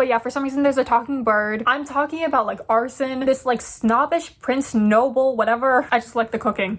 But yeah, for some reason there's a talking bird. I'm talking about like arson, this like snobbish prince noble, whatever. I just like the cooking.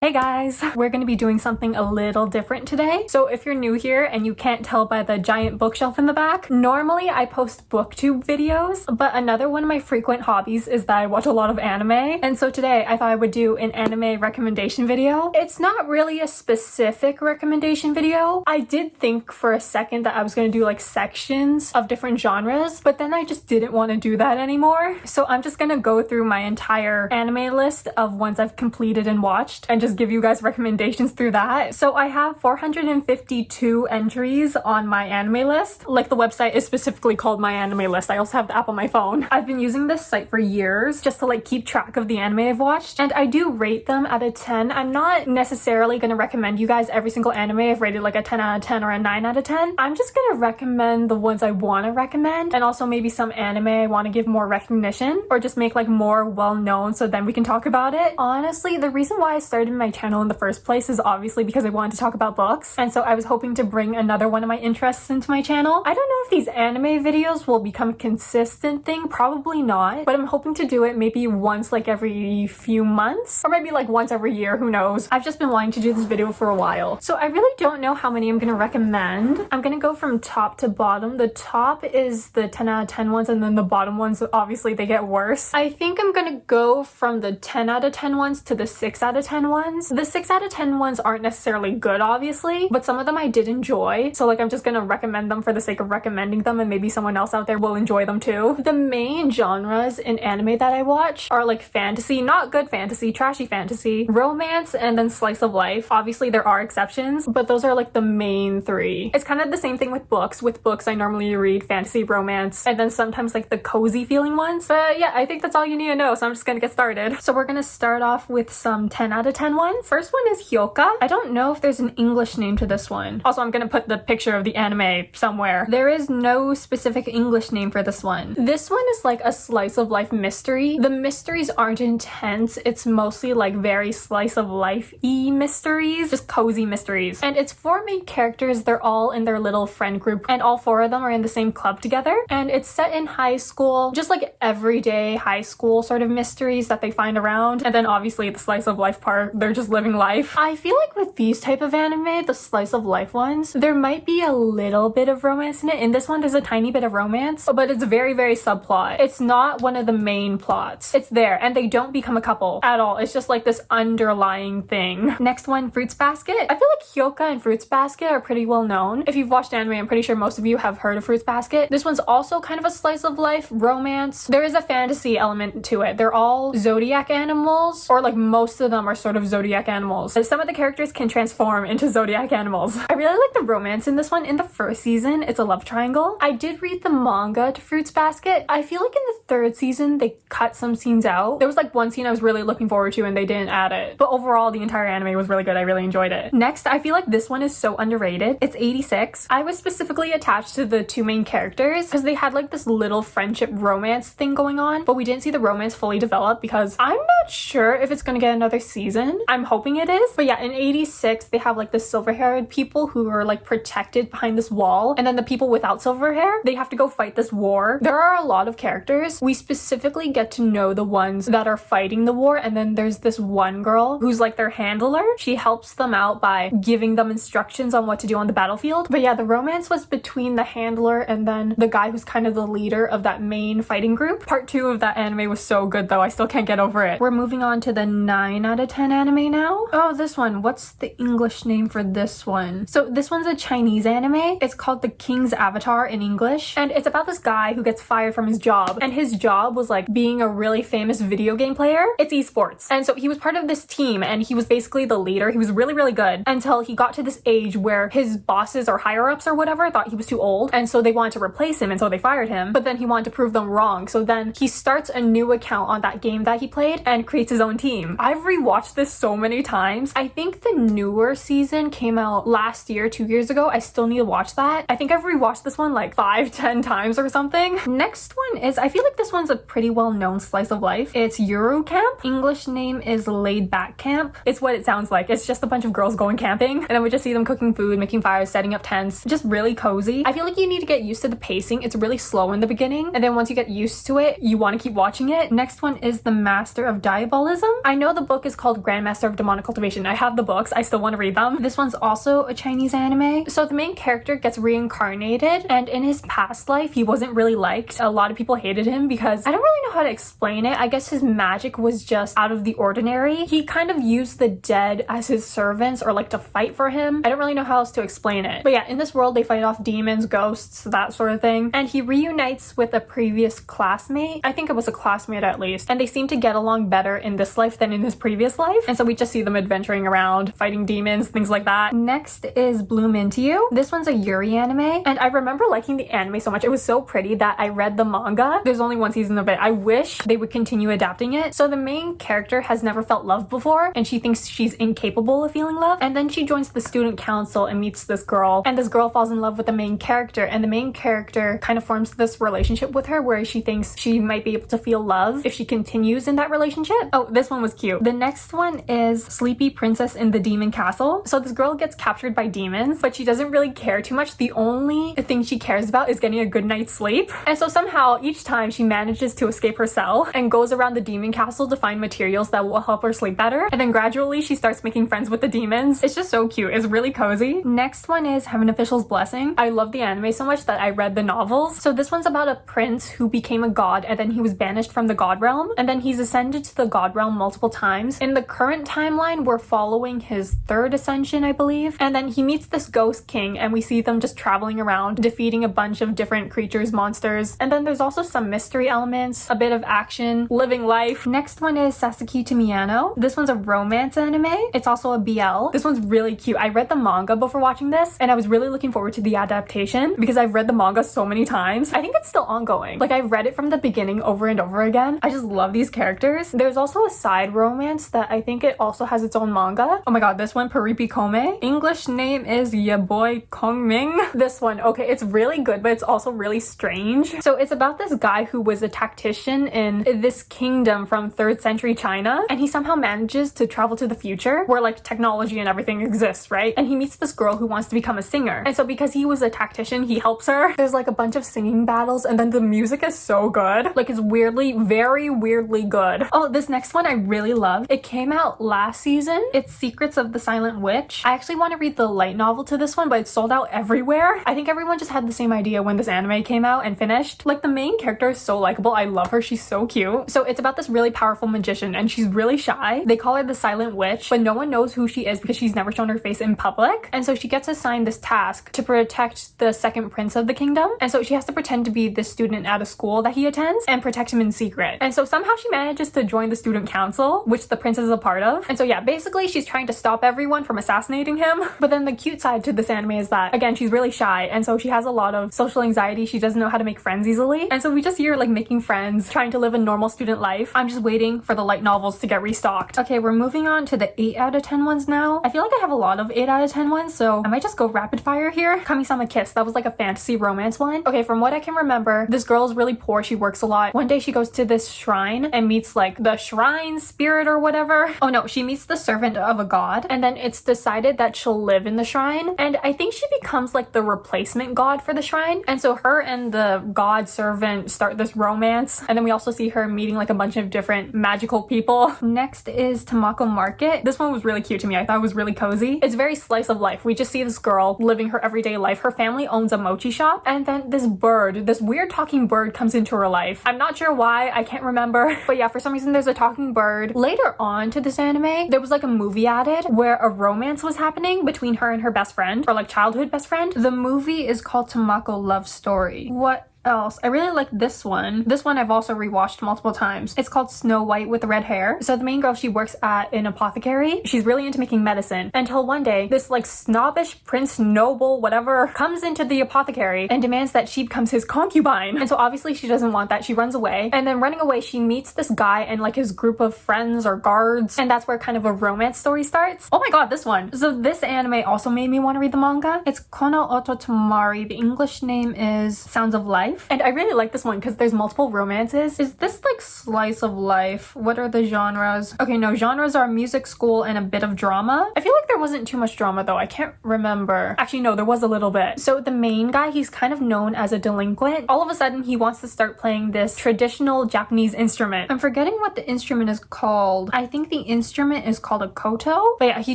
Hey guys, we're gonna be doing something a little different today. So if you're new here and you can't tell by the giant bookshelf in the back, normally I post booktube videos, but another one of my frequent hobbies is that I watch a lot of anime. And so today I thought I would do an anime recommendation video. It's not really a specific recommendation video. I did think for a second that I was gonna do like sections of different genres, but then I just didn't want to do that anymore. So I'm just gonna go through my entire anime list of ones I've completed and watched and just give you guys recommendations through that. So I have 452 entries on my anime list. Like the website is specifically called My Anime List. I also have the app on my phone. I've been using this site for years just to like keep track of the anime I've watched, and I do rate them out of 10. I'm not necessarily going to recommend you guys every single anime I've rated like a 10 out of 10 or a 9 out of 10. I'm just going to recommend the ones I want to recommend, and also maybe some anime I want to give more recognition or just make like more well known so then we can talk about it. Honestly, the reason why I started my channel in the first place is obviously because I wanted to talk about books, and so I was hoping to bring another one of my interests into my channel. I don't know if these anime videos will become a consistent thing, probably not, but I'm hoping to do it maybe once like every few months, or maybe like once every year, who knows. I've just been wanting to do this video for a while, so I really don't know how many I'm gonna recommend. I'm gonna go from top to bottom. The top is the 10 out of 10 ones, and then the bottom ones, obviously they get worse. I think I'm gonna go from the 10 out of 10 ones to the 6 out of 10 ones. The 6 out of 10 ones aren't necessarily good, obviously, but some of them I did enjoy. So like I'm just gonna recommend them for the sake of recommending them, and maybe someone else out there will enjoy them too. The main genres in anime that I watch are like fantasy, not good fantasy, trashy fantasy, romance, and then slice of life. Obviously there are exceptions, but those are like the main three. It's kind of the same thing with books. With books I normally read fantasy, romance, and then sometimes like the cozy feeling ones. But yeah, I think that's all you need to know, so I'm just gonna get started. So we're gonna start off with some 10 out of 10 ones. First one is Hyoka. I don't know if there's an English name to this one. Also, I'm gonna put the picture of the anime somewhere. There is no specific English name for this one. This one is like a slice of life mystery. The mysteries aren't intense. It's mostly like very slice of life-y mysteries, just cozy mysteries. And it's 4 main characters. They're all in their little friend group, and all 4 of them are in the same club together. And it's set in high school, just like everyday high school sort of mysteries that they find around. And then obviously the slice of life part, they're just living life. I feel like with these type of anime, the slice of life ones, there might be a little bit of romance in it. In this one, there's a tiny bit of romance, but it's very, very subplot. It's not one of the main plots. It's there, and they don't become a couple at all. It's just like this underlying thing. Next one, Fruits Basket. I feel like Hyoka and Fruits Basket are pretty well known. If you've watched anime, I'm pretty sure most of you have heard of Fruits Basket. This one's also kind of a slice of life romance. There is a fantasy element to it. They're all zodiac animals, or like most of them are sort of zodiac animals. Some of the characters can transform into zodiac animals. I really like the romance in this one. In the first season, it's a love triangle. I did read the manga to Fruits Basket. I feel like in the 3rd season, they cut some scenes out. There was like one scene I was really looking forward to and they didn't add it. But overall, the entire anime was really good. I really enjoyed it. Next, I feel like this one is so underrated. It's 86. I was specifically attached to the 2 main characters because they had like this little friendship romance thing going on, but we didn't see the romance fully develop because I'm not sure if it's gonna get another season. I'm hoping it is. But yeah, in 86, they have like the silver-haired people who are like protected behind this wall, and then the people without silver hair, they have to go fight this war. There are a lot of characters. We specifically get to know the ones that are fighting the war, and then there's this one girl who's like their handler. She helps them out by giving them instructions on what to do on the battlefield. But yeah, the romance was between the handler and then the guy who's kind of the leader of that main fighting group. Part 2 of that anime was so good though. I still can't get over it. We're moving on to the 9 out of 10 anime now. Oh, this one. What's the English name for this one? So this one's a Chinese anime. It's called The King's Avatar in English, and it's about this guy who gets fired from his job, and his job was like being a really famous video game player. It's esports, and so he was part of this team, and he was basically the leader. He was really, really good until he got to this age where his bosses or higher ups or whatever thought he was too old, and so they wanted to replace him, and so they fired him. But then he wanted to prove them wrong, so then he starts a new account on that game that he played and creates his own team. I've rewatched this so many times. I think the newer season came out last year, 2 years ago. I still need to watch that. I think I've rewatched this one like 5-10 times or something. Next one is, I feel like this one's a pretty well-known slice of life. It's Yuru Camp. English name is Laid Back Camp. It's what it sounds like. It's just a bunch of girls going camping, and then we just see them cooking food, making fires, setting up tents. Just really cozy. I feel like you need to get used to the pacing. It's really slow in the beginning, and then once you get used to it, you want to keep watching it. Next one is The Master of Diabolism. I know the book is called Grandmaster of Demonic Cultivation. I have the books. I still want to read them. This one's also a Chinese anime. So the main character gets reincarnated, and in his past life, he wasn't really liked. A lot of people hated him because I don't really know how to explain it. I guess his magic was just out of the ordinary. He kind of used the dead as his servants or like to fight for him. I don't really know how else to explain it. But yeah, in this world, they fight off demons, ghosts, that sort of thing. And he reunites with a previous classmate. I think it was a classmate at least. And they seem to get along better in this life than in his previous life. And so we just see them adventuring around, fighting demons, things like that. Next is Bloom Into You. This one's a Yuri anime. And I remember liking the anime so much. It was so pretty that I read the manga. There's only one season of it. I wish they would continue adapting it. So the main character has never felt love before, and she thinks she's incapable of feeling love. And then she joins the student council and meets this girl, and this girl falls in love with the main character, and the main character kind of forms this relationship with her where she thinks she might be able to feel love if she continues in that relationship. Oh, this one was cute. The next one is Sleepy Princess in the Demon Castle. So this girl gets captured by demons, but she doesn't really care too much. The only thing she cares about is getting a good night's sleep. And so somehow each time she manages to escape her cell and goes around the demon castle to find materials that will help her sleep better. And then gradually she starts making friends with the demons. It's just so cute. It's really cozy. Next one is Heaven Official's Blessing. I love the anime so much that I read the novels. So this one's about a prince who became a god, and then he was banished from the god realm, and then he's ascended to the god realm multiple times. In the current timeline, we're following his third ascension, I believe. And then he meets this ghost king, and we see them just traveling around, defeating a bunch of different creatures, monsters. And then there's also some mystery elements, a bit of action, living life. Next one is Sasaki to Miyano. This one's a romance anime. It's also a BL. This one's really cute. I read the manga before watching this, and I was really looking forward to the adaptation because I've read the manga so many times. I think it's still ongoing. Like, I've read it from the beginning over and over again. I just love these characters. There's also a side romance that I think it also has its own manga. Oh my god, this one, Paripi Kome. English name is Ya Boy Kongming. This one, okay, it's really good, but it's also really strange. So it's about this guy who was a tactician in this kingdom from 3rd century China, and he somehow manages to travel to the future where like technology and everything exists, right? And he meets this girl who wants to become a singer. And so because he was a tactician, he helps her. There's like a bunch of singing battles, and then the music is so good. Like, it's weirdly, very weirdly good. Oh, this next one I really love. It came out last season. It's Secrets of the Silent Witch. I actually want to read the light novel to this one, but it's sold out everywhere. I think everyone just had the same idea when this anime came out and finished. Like, the main character is so likable. I love her. She's so cute. So it's about this really powerful magician, and she's really shy. They call her the Silent Witch, but no one knows who she is because she's never shown her face in public. And so she gets assigned this task to protect the second prince of the kingdom. And so she has to pretend to be this student at a school that he attends and protect him in secret. And so somehow she manages to join the student council, which the prince is a part of. And so yeah, basically she's trying to stop everyone from assassinating him. But then the cute side to this anime is that, again, she's really shy, and so she has a lot of social anxiety. She doesn't know how to make friends easily. And so we just see her like making friends, trying to live a normal student life. I'm just waiting for the light novels to get restocked. Okay, we're moving on to the 8 out of 10 ones now. I feel like I have a lot of 8 out of 10 ones, so I might just go rapid fire here. Kami-sama Kiss, that was like a fantasy romance one. Okay, from what I can remember, this girl is really poor. She works a lot. One day she goes to this shrine and meets like the shrine spirit or whatever. Oh no, she meets the servant of a god, and then it's decided that she'll live in the shrine. And I think she becomes like the replacement god for the shrine. And so her and the god servant start this romance. And then we also see her meeting like a bunch of different magical people. Next is Tamako Market. This one was really cute to me. I thought it was really cozy. It's very slice of life. We just see this girl living her everyday life. Her family owns a mochi shop, and then this bird, this weird talking bird, comes into her life. I'm not sure why, I can't remember, but yeah, for some reason there's a talking bird. Later on to this anime, there was like a movie added where a romance was happening between her and her best friend, or like childhood best friend. The movie is called Tamako Love Story. What else? I really like this one. This one I've also rewatched multiple times. It's called Snow White with Red Hair. So the main girl, she works at an apothecary. She's really into making medicine, until one day this like snobbish prince noble whatever comes into the apothecary and demands that she becomes his concubine. And so obviously she doesn't want that. She runs away, and then running away she meets this guy and like his group of friends or guards, and that's where kind of a romance story starts. Oh my god, this one. So this anime also made me want to read the manga. It's Kono Oto Tomari. The English name is Sounds of Life. life. And I really like this one because there's multiple romances. Is this like slice of life? What are the genres? Okay, no, genres are music, school, and a bit of drama. I feel like there wasn't too much drama though. I can't remember. Actually, no, there was a little bit. So the main guy, he's kind of known as a delinquent. All of a sudden, he wants to start playing this traditional Japanese instrument. I'm forgetting what the instrument is called. I think the instrument is called a koto. But yeah, he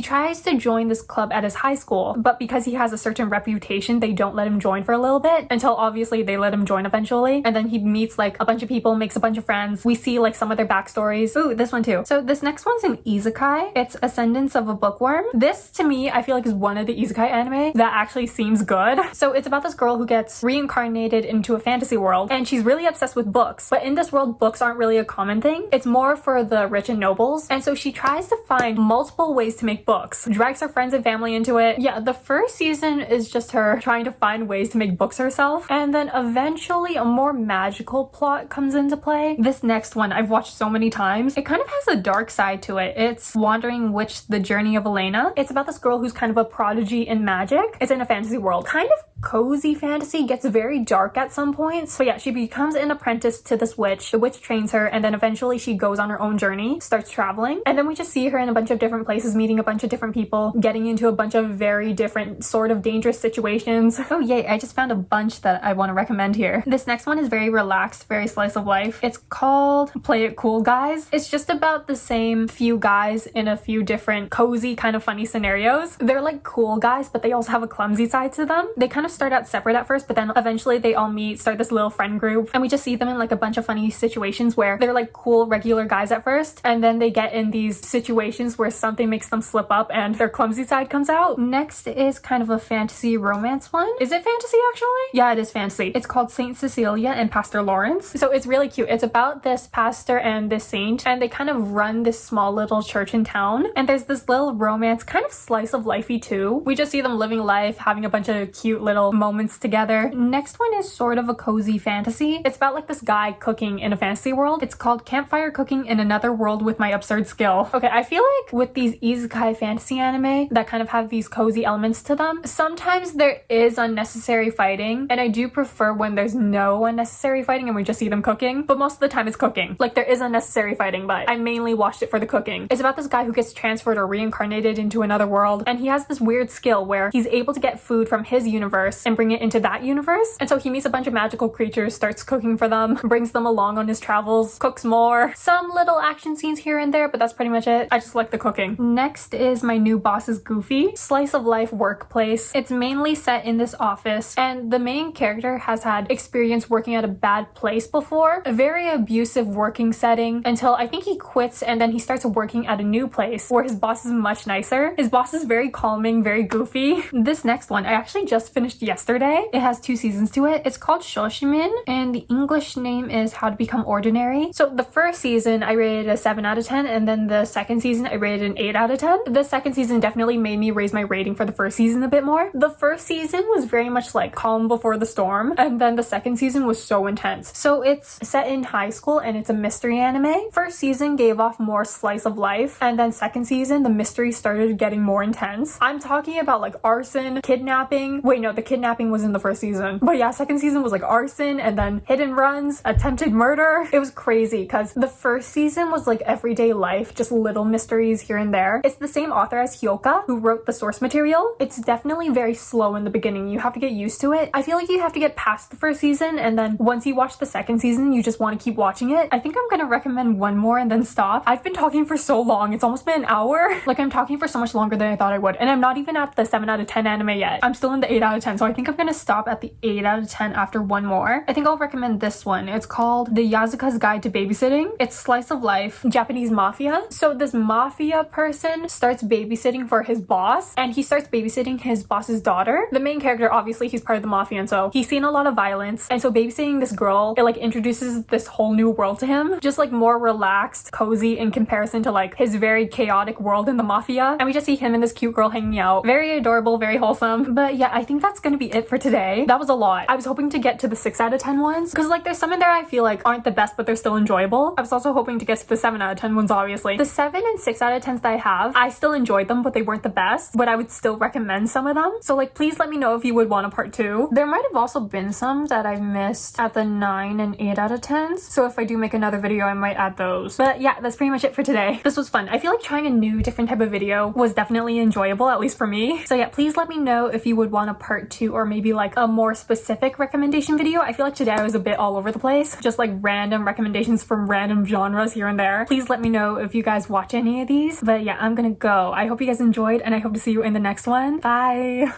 tries to join this club at his high school, but because he has a certain reputation, they don't let him join for a little bit until obviously they let him join eventually. And then he meets like a bunch of people, makes a bunch of friends. We see like some of their backstories. Ooh, this one too. So this next one's an isekai. It's Ascendance of a Bookworm. This to me, I feel like is one of the isekai anime that actually seems good. So it's about this girl who gets reincarnated into a fantasy world and she's really obsessed with books. But in this world, books aren't really a common thing. It's more for the rich and nobles. And so she tries to find multiple ways to make books, drags her friends and family into it. Yeah, the first season is just her trying to find ways to make books herself. And then eventually a more magical plot comes into play. This next one I've watched so many times. It kind of has a dark side to it. It's Wandering Witch, The Journey of Elena. It's about this girl who's kind of a prodigy in magic. It's in a fantasy world. Kind of cozy fantasy, gets very dark at some points. So yeah, she becomes an apprentice to this witch. The witch trains her and then eventually she goes on her own journey, starts traveling. And then we just see her in a bunch of different places, meeting a bunch of different people, getting into a bunch of very different sort of dangerous situations. Oh yay, I just found a bunch that I want to recommend here. This next one is very relaxed, very slice of life. It's called Play It Cool Guys. It's just about the same few guys in a few different cozy kind of funny scenarios. They're like cool guys, but they also have a clumsy side to them. They kind of start out separate at first, but then eventually they all meet, start this little friend group, and we just see them in like a bunch of funny situations where they're like cool regular guys at first, and then they get in these situations where something makes them slip up and their clumsy side comes out. Next is kind of a fantasy romance one. Is it fantasy actually? Yeah, it is fantasy. It's called Saint Cecilia and Pastor Lawrence. So it's really cute. It's about this pastor and this saint, and they kind of run this small little church in town, and there's this little romance, kind of slice of lifey too. We just see them living life, having a bunch of cute little moments together. Next one is sort of a cozy fantasy. It's about like this guy cooking in a fantasy world. It's called Campfire Cooking in Another World with My Absurd Skill. Okay, I feel like with these isekai fantasy anime that kind of have these cozy elements to them, sometimes there is unnecessary fighting, and I do prefer when there's no unnecessary fighting and we just see them cooking, but most of the time it's cooking. Like there is unnecessary fighting, but I mainly watched it for the cooking. It's about this guy who gets transferred or reincarnated into another world, and he has this weird skill where he's able to get food from his universe and bring it into that universe. And so he meets a bunch of magical creatures, starts cooking for them, brings them along on his travels, cooks more. Some little action scenes here and there, but that's pretty much it. I just like the cooking. Next is My New Boss is Goofy. Slice of life workplace. It's mainly set in this office, and the main character has had experience working at a bad place before. A very abusive working setting until I think he quits, and then he starts working at a new place where his boss is much nicer. His boss is very calming, very goofy. This next one I actually just finished yesterday. It has 2 seasons to it. It's called Shoshimin, and the English name is How to Become Ordinary. So the first season I rated a 7 out of 10, and then the second season I rated an 8 out of 10. The second season definitely made me raise my rating for the first season a bit more. The first season was very much like calm before the storm, and then the second season was so intense. So it's set in high school and it's a mystery anime. First season gave off more slice of life, and then second season the mystery started getting more intense. I'm talking about like arson, kidnapping. Wait, no, the kidnapping was in the first season. But yeah, second season was like arson and then hit and runs, attempted murder. It was crazy because the first season was like everyday life, just little mysteries here and there. It's the same author as Hyoka, who wrote the source material. It's definitely very slow in the beginning. You have to get used to it. I feel like you have to get past the first season, and then once you watch the second season, you just want to keep watching it. I think I'm gonna recommend one more and then stop. I've been talking for so long. It's almost been an hour. Like I'm talking for so much longer than I thought I would, and I'm not even at the 7 out of 10 anime yet. I'm still in the 8 out of 10, so I think I'm gonna stop at the 8 out of 10 after one more. I think I'll recommend this one. It's called The Yazuka's Guide to Babysitting. It's slice of life, Japanese mafia. So this mafia person starts babysitting for his boss, and he starts babysitting his boss's daughter. The main character, obviously he's part of the mafia, and so he's seen a lot of violence, and so babysitting this girl, it like introduces this whole new world to him, just like more relaxed, cozy in comparison to like his very chaotic world in the mafia. And we just see him and this cute girl hanging out. Very adorable, very wholesome. But yeah, I think that's gonna be it for today. That was a lot. I was hoping to get to the 6 out of 10 ones, because like there's some in there I feel like aren't the best, but they're still enjoyable. I was also hoping to get to the 7 out of 10 ones, obviously. The 7 and 6 out of 10s that I have, I still enjoyed them, but they weren't the best, but I would still recommend some of them. So like please let me know if you would want a part 2. There might have also been some that I missed at the 9 and 8 out of 10s. So if I do make another video, I might add those. But yeah, that's pretty much it for today. This was fun. I feel like trying a new different type of video was definitely enjoyable, at least for me. So yeah, please let me know if you would want a part 2 or maybe like a more specific recommendation video. I feel like today I was a bit all over the place, just like random recommendations from random genres here and there. Please let me know if you guys watch any of these. But yeah, I'm gonna go. I hope you guys enjoyed and I hope to see you in the next one. Bye!